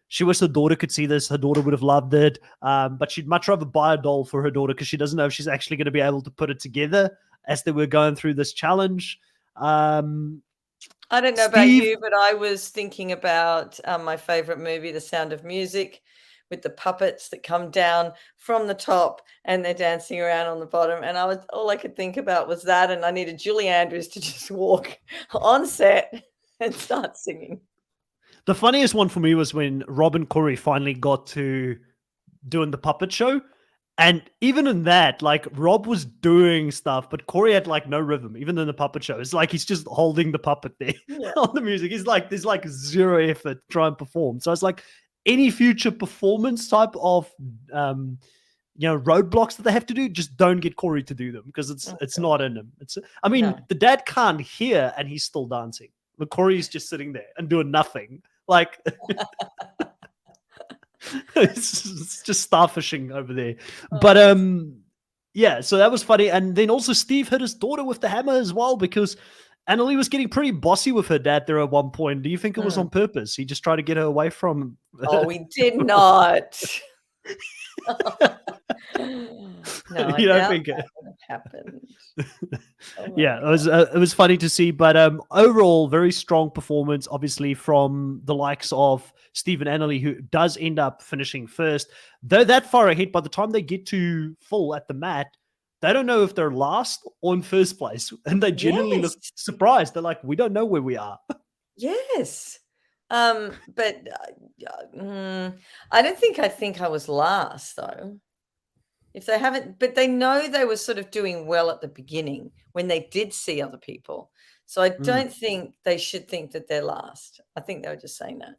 she wished her daughter could see this. Her daughter would have loved it. But she'd much rather buy a doll for her daughter because she doesn't know if she's actually going to be able to put it together as they were going through this challenge. I don't know about you, but I was thinking about my favorite movie, The Sound of Music, with the puppets that come down from the top and they're dancing around on the bottom. And all I could think about was that. And I needed Julie Andrews to just walk on set and start singing. The funniest one for me was when Rob and Corey finally got to doing the puppet show. And even in that, like, Rob was doing stuff, but Corey had like no rhythm, even in the puppet show. It's like he's just holding the puppet there on the music. He's like, there's like zero effort to try and perform. So it's like, any future performance type of roadblocks that they have to do, just don't get Corey to do them, because it's not in him. The dad can't hear and he's still dancing. But Corey's just sitting there and doing nothing. Like, It's just starfishing over there. But Oh, yeah, so that was funny. And then also Steve hit his daughter with the hammer as well because Annalie was getting pretty bossy with her dad there at one point. Do you think it was on purpose? He just tried to get her away from oh, we did not. No, I you don't doubt think that would have happened. Oh my yeah, God. it was funny to see, but overall, very strong performance, obviously from the likes of Stephen Annerly, who does end up finishing first. Though that far ahead, by the time they get to full at the mat, they don't know if they're last or in first place, and they genuinely look Yes. surprised. They're like, "We don't know where we are." Yes. But I don't think I was last though. If they haven't, but they know they were sort of doing well at the beginning when they did see other people. So I don't think they should think that they're last. I think they were just saying that.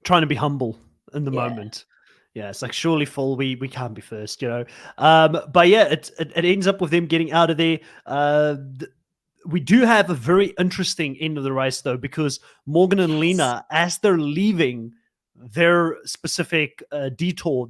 Trying to be humble in the Yeah. moment. Yeah, it's like surely full. We can't be first, you know. But yeah, it ends up with them getting out of there. We do have a very interesting end of the race though, because Morgan and Yes. Lena, as they're leaving their specific detour,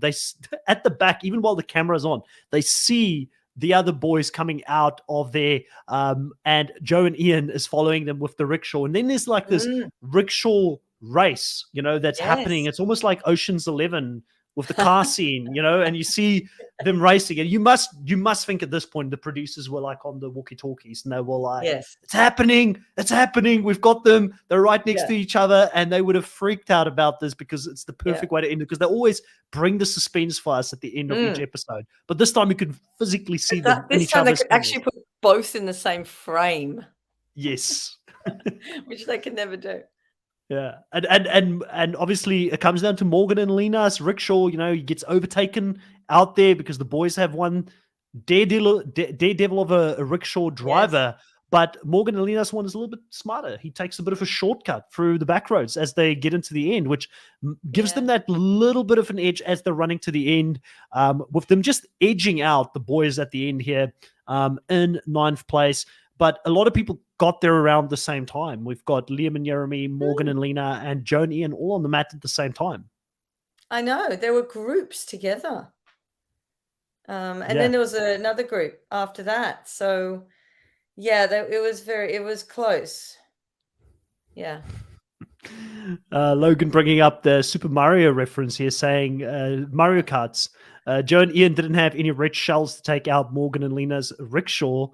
at the back, even while the camera's on, they see the other boys coming out of there, and Joe and Ian is following them with the rickshaw, and then there's like this rickshaw race, you know, that's happening. Yes. It's almost like Ocean's 11 with the car scene, you know, and you see them racing, and you must think at this point the producers were like on the walkie-talkies, and they were like, Yes. it's happening, we've got them, they're right next Yeah. to each other, and they would have freaked out about this because it's the perfect way to end it, because they always bring the suspense for us at the end of each episode, but this time we could physically see them in This each time they other's could actually put both in the same frame, yes. which they could never do. Yeah, and obviously it comes down to Morgan and Lena's rickshaw. You know, he gets overtaken out there because the boys have one daredevil of a rickshaw driver. But Morgan and Lena's one is a little bit smarter. He takes a bit of a shortcut through the back roads as they get into the end, which gives them that little bit of an edge as they're running to the end, with them just edging out the boys at the end here, in ninth place. But a lot of people got there around the same time. We've got Liam and Jeremy, Morgan and Lena, and Joe and Ian all on the mat at the same time. I know. There were groups together. And then there was another group after that. So, yeah, it was close. Yeah. Logan bringing up the Super Mario reference here, saying Mario Karts. Joe and Ian didn't have any red shells to take out Morgan and Lena's rickshaw.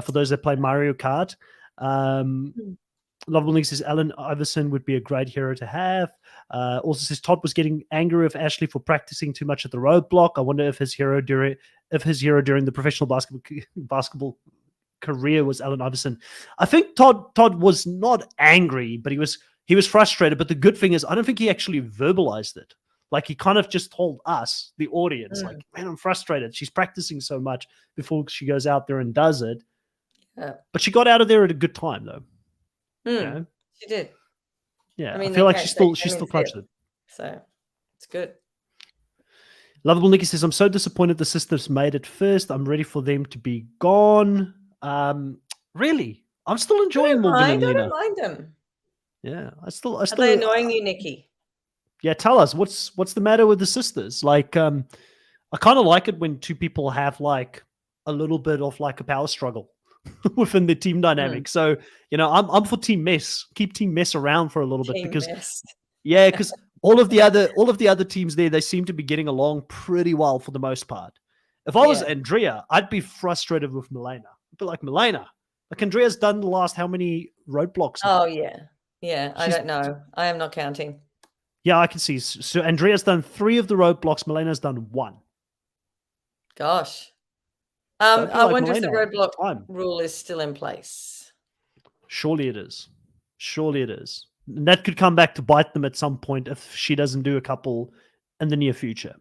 For those that play Mario Kart. Lovable Nick says Alan Iverson would be a great hero to have. Also says Todd was getting angry with Ashley for practicing too much at the roadblock. I wonder if his hero during the professional basketball career was Alan Iverson. I think Todd was not angry, but he was frustrated. But the good thing is, I don't think he actually verbalized it. Like he kind of just told us, the audience, like, man, I'm frustrated. She's practicing so much before she goes out there and does it. But she got out of there at a good time, though. You know? She did. Yeah, I feel like she's still crunched it. So it's good. Lovable Nikki says, I'm so disappointed the sisters made it first. I'm ready for them to be gone. Really? I'm still enjoying Morgan and Lena. I don't mind them. Yeah, Are they annoying you, Nikki? Yeah, tell us what's the matter with the sisters. Like, I kind of like it when two people have like a little bit of like a power struggle within the team dynamic. So, you know, I'm for Team Mess. Keep Team Mess around for a little bit because because all of the other teams there, they seem to be getting along pretty well for the most part. If I was Andrea, I'd be frustrated with Milena. I'd be like, Milena, like Andrea's done the last how many roadblocks? Oh yeah. Yeah, I don't know. I am not counting. Yeah, I can see. So Andrea's done 3 of the roadblocks. Milena's done 1. Gosh. So I like wonder if the Milena, roadblock rule is still in place. Surely it is. Surely it is. And that could come back to bite them at some point if she doesn't do a couple in the near future.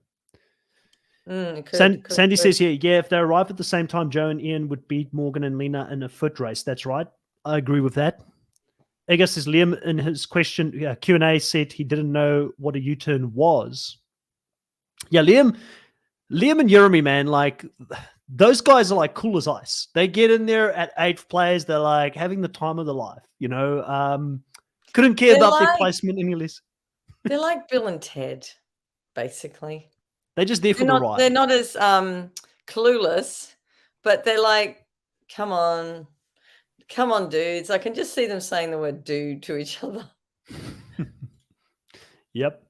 Sandy says here, yeah, if they arrive at the same time, Joe and Ian would beat Morgan and Lena in a foot race. That's right. I agree with that. I guess says Liam in his question Q&A said he didn't know what a U-turn was. Yeah, Liam and Jeremy, man, like those guys are like cool as ice. They get in there at 8th place. They're like having the time of their life, you know. Couldn't care about their placement any less. They're like Bill and Ted. basically. They're just there for the ride. They're not as clueless, but they're like, come on, dudes. I can just see them saying the word dude to each other. Yep.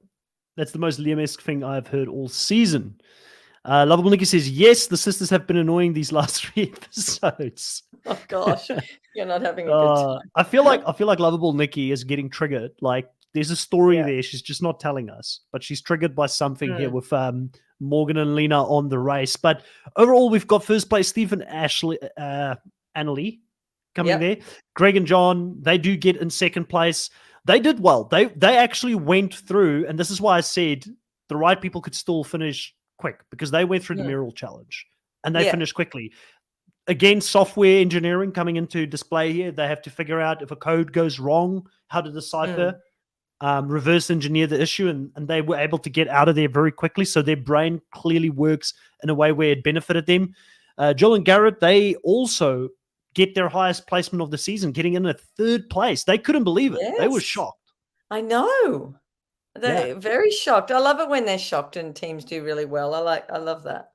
That's the most Liam-esque thing I've heard all season. Lovable Nikki says, yes, the sisters have been annoying these last 3 episodes. Oh gosh, you're not having a good time. I feel like Lovable Nikki is getting triggered. Like there's a story there. She's just not telling us, but she's triggered by something here with Morgan and Lena on the race. But overall, we've got first place Stephen, Ashley, Annalie coming there. Greg and John, they do get in second place. They did well. They actually went through, and this is why I said the right people could still finish quick, because they went through the mural challenge and they finished quickly. Again, software engineering coming into display here. They have to figure out if a code goes wrong, how to decipher, reverse engineer the issue, and they were able to get out of there very quickly. So their brain clearly works in a way where it benefited them. Jill and Garrett, they also get their highest placement of the season, getting in a 3rd place. They couldn't believe it. They were shocked. I know. They're very shocked. I love it when they're shocked and teams do really well. I love that.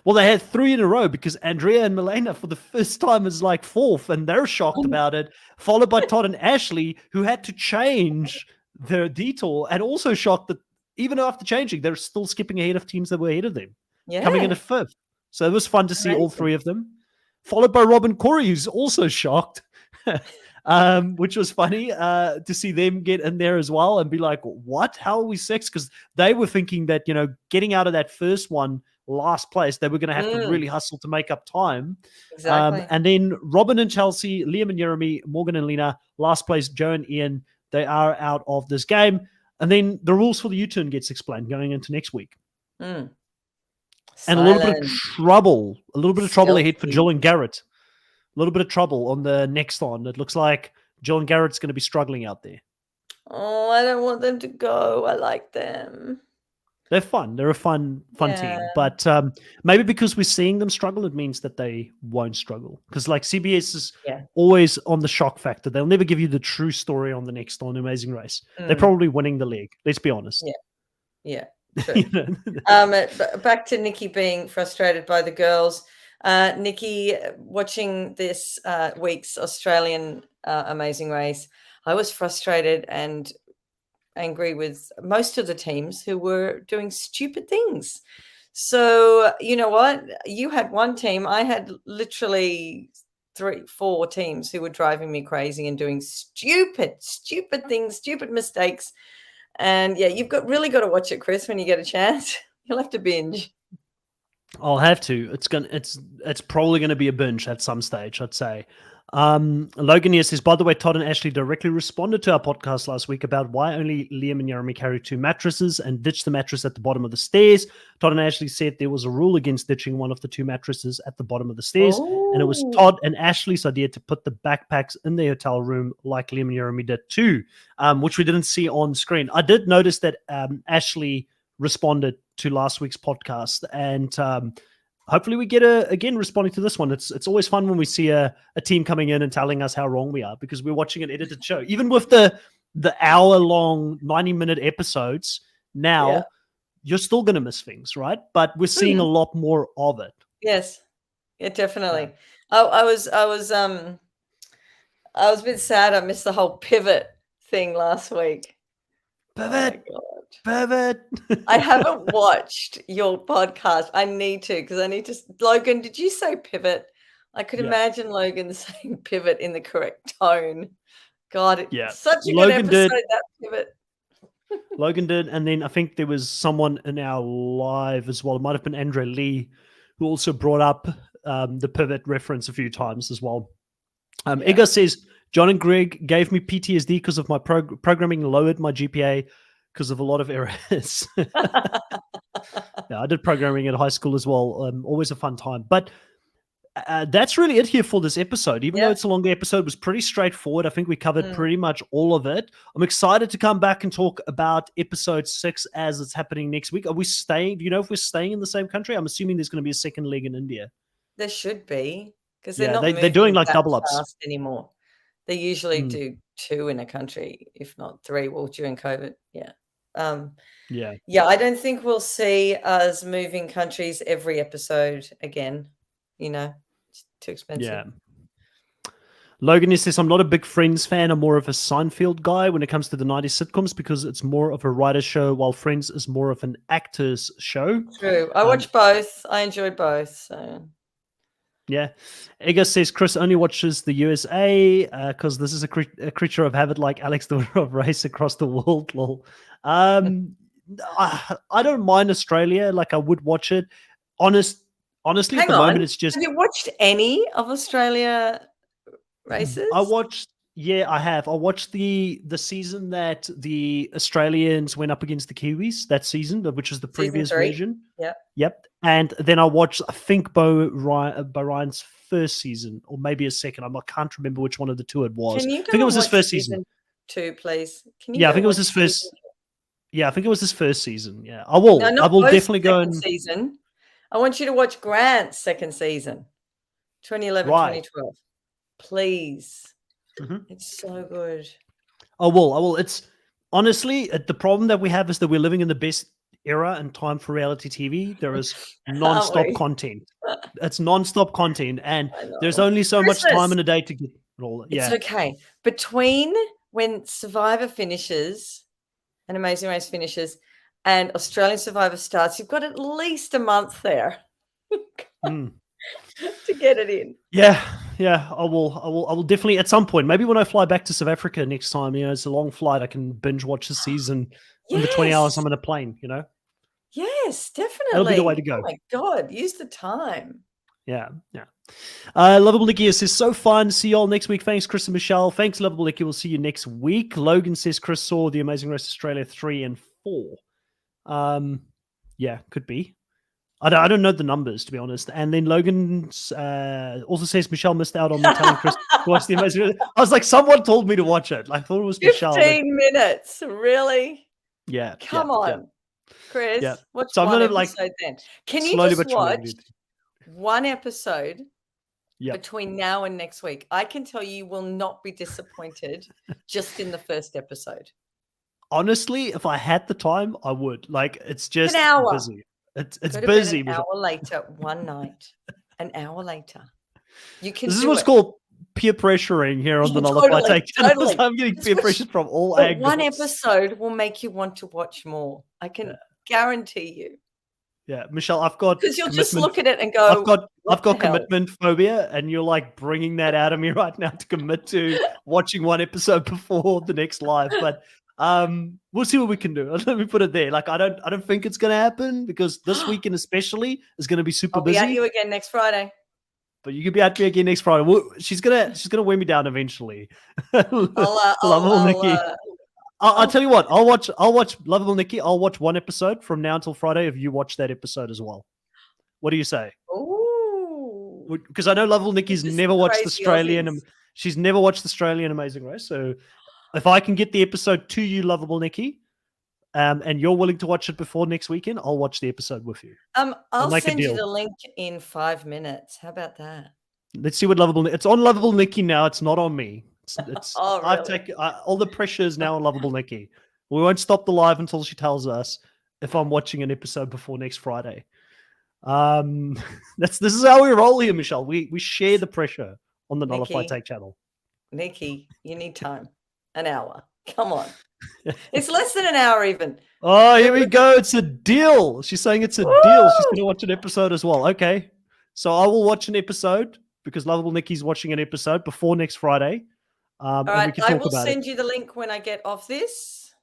Well, they had 3 in a row because Andrea and Milena for the first time is like 4th, and they're shocked about it, followed by Todd and Ashley, who had to change their detour, and also shocked that even after changing, they're still skipping ahead of teams that were ahead of them, coming in at 5th. So it was fun to see all 3 of them, followed by Rob and Corey, who's also shocked, which was funny to see them get in there as well and be like, what? How are we 6th? Because they were thinking that, getting out of that first one, last place, they were going to have to really hustle to make up time. Exactly. And then Robin and Chelsea, Liam and Jeremy, Morgan and Lena, last place, Joe and Ian, they are out of this game. And then the rules for the U-turn gets explained going into next week. And a little bit of trouble ahead for Jill and Garrett. A little bit of trouble on the next on. It looks like Jill and Garrett's going to be struggling out there. Oh, I don't want them to go. I like them. They're fun. They're a fun team. But maybe because we're seeing them struggle, it means that they won't struggle. Because like CBS is always on the shock factor. They'll never give you the true story on the next on Amazing Race. They're probably winning the leg. Let's be honest. Yeah. True. Back to Nikki being frustrated by the girls. Nikki, watching this week's Australian Amazing Race, I was frustrated and angry with most of the teams who were doing stupid things. So you know what? You had one team. I had literally 3-4 teams who were driving me crazy and doing stupid things, stupid mistakes. And you've really got to watch it, Chris, when you get a chance. You'll have to binge. I'll have to. It's probably going to be a binge at some stage, I'd say. Logan here says, by the way, Todd and Ashley directly responded to our podcast last week about why only Liam and Jeremy carry 2 mattresses and ditch the mattress at the bottom of the stairs. Todd and Ashley said there was a rule against ditching one of the 2 mattresses at the bottom of the stairs, and it was Todd and Ashley's idea to put the backpacks in the hotel room like Liam and Jeremy did too, which we didn't see on screen. I did notice that Ashley responded to last week's podcast, and hopefully we get again responding to this one. It's always fun when we see a team coming in and telling us how wrong we are, because we're watching an edited show. Even with the hour-long, 90-minute episodes, now you're still going to miss things, right? But we're seeing a lot more of it. Yes, definitely. Yeah. I was a bit sad. I missed the whole pivot thing last week. Pivot. Oh Pivot. I haven't watched your podcast. I need to, because I need to. Logan, did you say pivot? I could imagine Logan saying pivot in the correct tone. God, it's such a good episode, that pivot. Logan did, and then I think there was someone in our live as well. It might have been Andre Lee, who also brought up the pivot reference a few times as well. Igor says, John and Greg gave me PTSD because of my programming lowered my GPA because of a lot of errors. I did programming at high school as well. Always a fun time. But that's really it here for this episode. Even though it's a longer episode, it was pretty straightforward. I think we covered pretty much all of it. I'm excited to come back and talk about episode 6 as it's happening next week. Are we staying? Do you know if we're staying in the same country? I'm assuming there's going to be a second leg in India. There should be, because they're doing like double ups anymore. They usually do 2 in a country, if not 3. Well, during COVID, Yeah. Yeah, I don't think we'll see us moving countries every episode again. It's too expensive. Yeah. Logan says, I'm not a big Friends fan. I'm more of a Seinfeld guy when it comes to the 90s sitcoms because it's more of a writer's show, while Friends is more of an actor's show. True. I watch both. I enjoy both. So yeah. Ega says, Chris only watches the USA because this is a creature of habit like Alex, the winner of Race Across the World. Lol. I don't mind Australia. Like, I would watch it. Honestly, hang at the on. moment, it's just. Have you watched any of Australia races? I watched. Yeah, I have. I watched the season that the Australians went up against the Kiwis. That season, which is the previous version. Yep. And then I watched, I think, Bo Ryan's first season, or maybe a second. I can't remember which one of the two it was. Can you I think it was his first season 2, please? I think it was his first. Yeah, I think it was his first season. Yeah, I will. No, I will definitely go and season. I want you to watch Grant's second season, 2011, Right. 2012. Please. Mhm. It's so good. I will. It's honestly the problem that we have is that we're living in the best era and time for reality TV. There is non-stop content. It's non-stop content, and there's only so much time in a day to get it all. Yeah, it's okay. Between when Survivor finishes and Amazing Race finishes and Australian Survivor starts, you've got at least a month there to get it in. Yeah, I will definitely at some point. Maybe when I fly back to South Africa next time, it's a long flight. I can binge watch the season in the 20 hours I'm in a plane. Yes, definitely. That'll be the way to go. Oh my God, use the time. Yeah. Lovable Nikki says, so fun. See y'all next week. Thanks, Chris and Michelle. Thanks, Lovable Nikki. We'll see you next week. Logan says, Chris saw The Amazing Race Australia 3 and 4. Yeah, could be. I don't know the numbers, to be honest. And then Logan also says Michelle missed out on me telling Chris to watch The Amazing Race. I was like, someone told me to watch it. I thought it was 15 Michelle. 15 minutes, really? Yeah. Come on, Chris. Yeah. Watch so one I'm gonna episode then. Can you just watch one episode between now and next week? I can tell you will not be disappointed just in the first episode. Honestly, if I had the time, I would. Like, it's just an hour. Busy. It's busy. An hour later, one night. An hour later. You can. This is what's called peer pressuring here on the Nullify Take. Totally. I'm getting peer pressured from all angles. One episode will make you want to watch more. I can guarantee you. Yeah, Michelle, I've got because you'll just look at it and go. I've got commitment phobia, and you're like bringing that out of me right now to commit to watching one episode before the next live. But we'll see what we can do. Let me put it there. Like I don't think it's going to happen because this weekend especially is going to be super busy. I'll be at you again next Friday. But you can be at me again next Friday. She's gonna wear me down eventually. Lovable Nikki. I'll tell you what. I'll watch Lovable Nikki. I'll watch one episode from now until Friday if you watch that episode as well. What do you say? Ooh. Because I know Lovable Nikki's never watched Australian. She's never watched Australian Amazing Race. So if I can get the episode to you, Lovable Nikki, and you're willing to watch it before next weekend, I'll watch the episode with you. I'll send you the link in 5 minutes. How about that? Let's see what Lovable. It's on Lovable Nikki now. It's not on me. It's oh, really? I've taken all the pressure is now on Lovable Nikki. We won't stop the live until she tells us if I'm watching an episode before next Friday. This is how we roll here, Michelle. We share the pressure on the Nullify Take channel. Nikki, you need time. An hour. Come on. It's less than an hour even. Oh, here we go. It's a deal. She's saying it's a deal. She's going to watch an episode as well. Okay. So I will watch an episode because Lovable Nikki's watching an episode before next Friday. All right. I will send you the link when I get off this.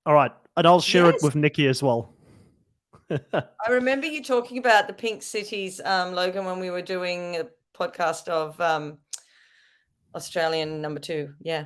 All right. And I'll share it with Nikki as well. I remember you talking about the Pink Cities, Logan, when we were doing a podcast of Australian number 2. Yeah.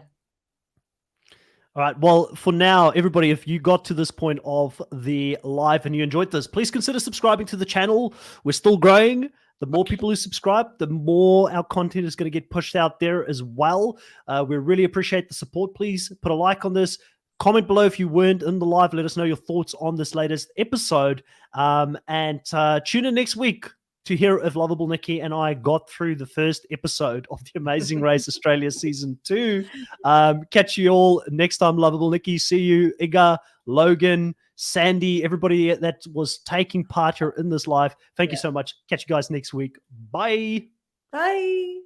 All right. Well, for now, everybody, if you got to this point of the live and you enjoyed this, please consider subscribing to the channel. We're still growing. The more people who subscribe, the more our content is going to get pushed out there as well. We really appreciate the support. Please put a like on this. Comment below if you weren't in the live. Let us know your thoughts on this latest episode. And tune in next week to hear if Lovable Nikki and I got through the first episode of the Amazing Race Australia Season 2. Catch you all next time, Lovable Nikki. See you, Iga, Logan, Sandy, everybody that was taking part here in this live. Thank you so much. Catch you guys next week. Bye. Bye.